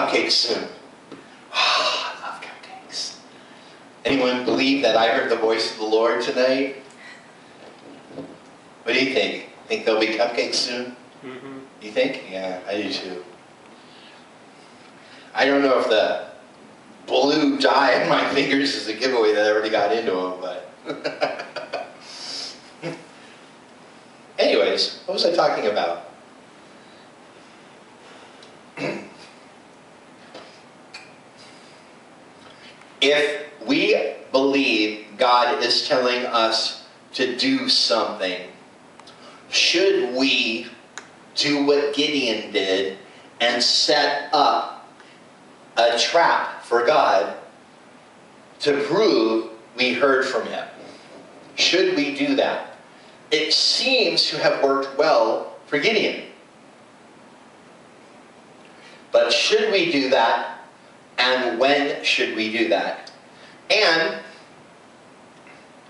cupcakes soon. Oh, I love cupcakes. Anyone believe that I heard the voice of the Lord tonight? What do you think? Think there'll be cupcakes soon? Mm-hmm. You think? Yeah, I do too. I don't know if the blue dye in my fingers is a giveaway that I already got into them, but... Anyways, what was I talking about? If we believe God is telling us to do something, should we do what Gideon did and set up a trap for God to prove we heard from Him? Should we do that? It seems to have worked well for Gideon. But should we do that? And when should we do that? And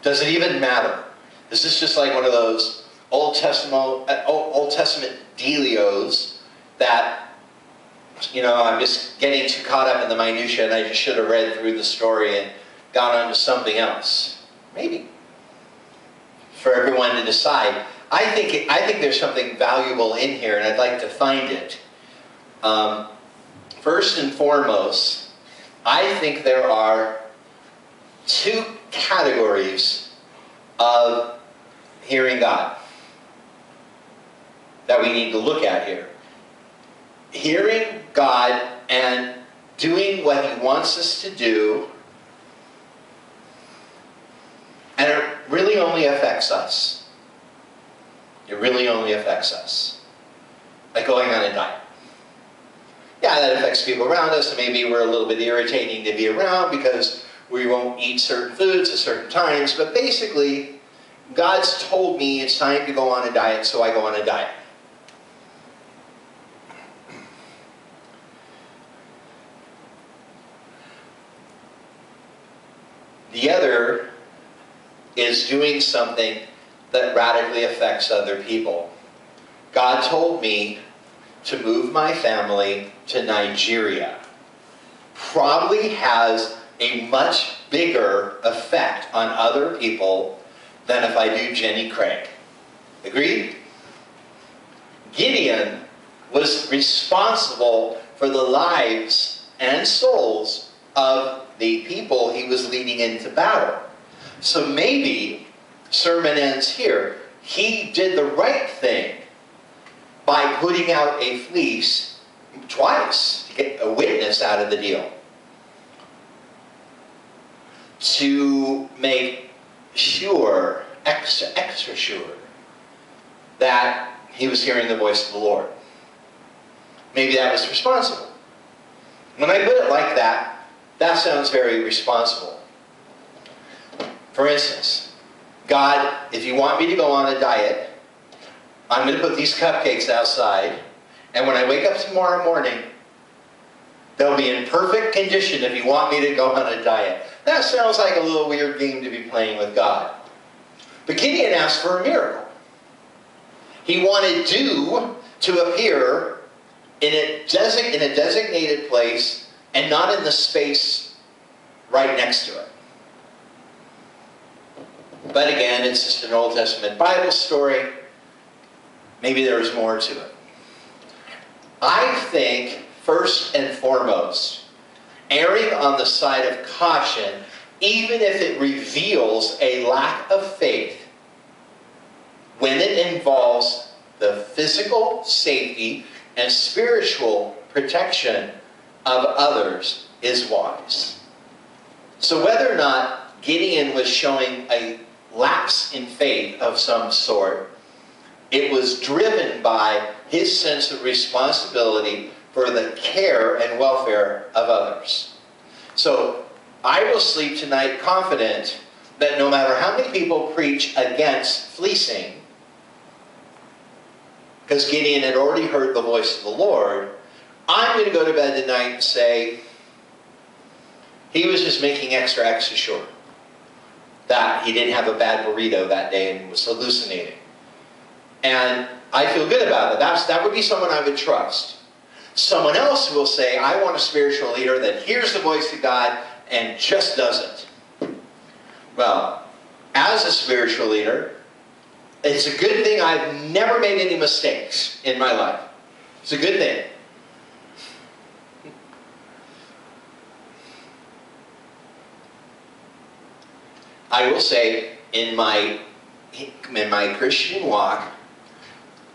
does it even matter? Is this just like one of those Old Testament dealios that, you know, I'm just getting too caught up in the minutiae and I just should have read through the story and gone on to something else? Maybe. For everyone to decide. I think there's something valuable in here, and I'd like to find it. First and foremost, I think there are two categories of hearing God that we need to look at here. Hearing God and doing what He wants us to do, and it really only affects us. It really only affects us. Like going on a diet. Yeah, that affects people around us, and maybe we're a little bit irritating to be around because we won't eat certain foods at certain times, but basically, God's told me it's time to go on a diet, so I go on a diet. The other is doing something that radically affects other people. God told me to move my family to Nigeria. Probably has a much bigger effect on other people than if I do Jenny Craig. Agreed? Gideon was responsible for the lives and souls of the people he was leading into battle. So maybe, sermon ends here, he did the right thing by putting out a fleece twice to get a witness out of the deal. To make sure, extra sure, that he was hearing the voice of the Lord. Maybe that was responsible. When I put it like that, that sounds very responsible. For instance, God, if you want me to go on a diet, I'm going to put these cupcakes outside, and when I wake up tomorrow morning, they'll be in perfect condition if you want me to go on a diet. That sounds like a little weird game to be playing with God. But Gideon asked for a miracle. He wanted dew to appear in a designated place and not in the space right next to it. But again, it's just an Old Testament Bible story. Maybe there's more to it. I think, first and foremost, erring on the side of caution, even if it reveals a lack of faith, when it involves the physical safety and spiritual protection of others, is wise. So whether or not Gideon was showing a lapse in faith of some sort, it was driven by his sense of responsibility for the care and welfare of others. So I will sleep tonight confident that no matter how many people preach against fleecing, because Gideon had already heard the voice of the Lord, I'm going to go to bed tonight and say, he was just making extra sure that he didn't have a bad burrito that day and was hallucinating. And I feel good about it. That would be someone I would trust. someone else will say, I want a spiritual leader that hears the voice of God and just does it. Well, as a spiritual leader, it's a good thing I've never made any mistakes in my life. It's a good thing. I will say, in my Christian walk,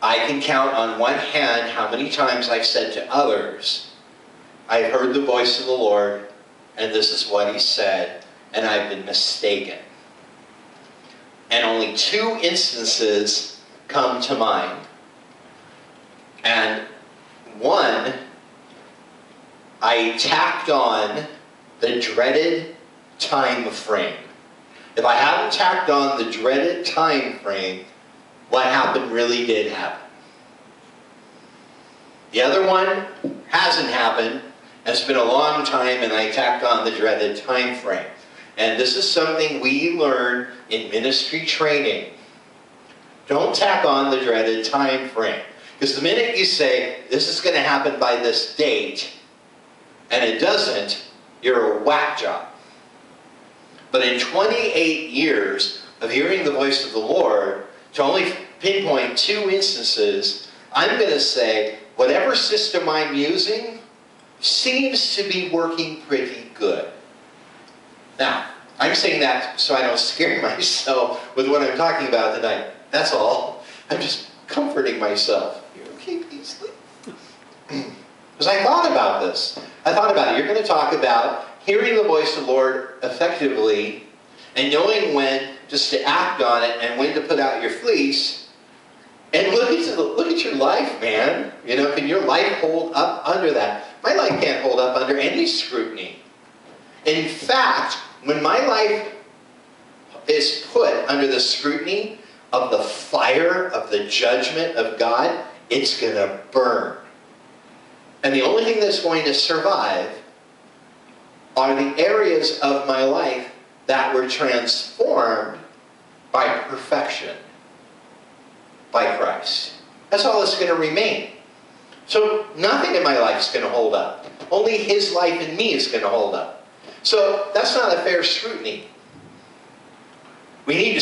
I can count on one hand how many times I've said to others, I've heard the voice of the Lord, and this is what He said, and I've been mistaken. And only 2 instances come to mind. And one, I tacked on the dreaded time frame. If I hadn't tacked on the dreaded time frame, what happened really did happen. The other one hasn't happened. It's been a long time, and I tacked on the dreaded time frame. And this is something we learn in ministry training. Don't tack on the dreaded time frame. Because the minute you say, this is going to happen by this date, and it doesn't, you're a whack job. But in 28 years of hearing the voice of the Lord, to only pinpoint 2 instances, I'm going to say, whatever system I'm using seems to be working pretty good. Now, I'm saying that so I don't scare myself with what I'm talking about tonight. That's all. I'm just comforting myself. You're okay, Paisley? Because I thought about this. I thought about it. You're going to talk about hearing the voice of the Lord effectively and knowing when just to act on it and when to put out your fleece. And look at your life, man. You know, can your life hold up under that? My life can't hold up under any scrutiny. In fact, when my life is put under the scrutiny of the fire of the judgment of God, it's going to burn. And the only thing that's going to survive are the areas of my life that were transformed by perfection, by Christ. That's all that's going to remain. So nothing in my life is going to hold up. Only His life in me is going to hold up. So that's not a fair scrutiny. We need to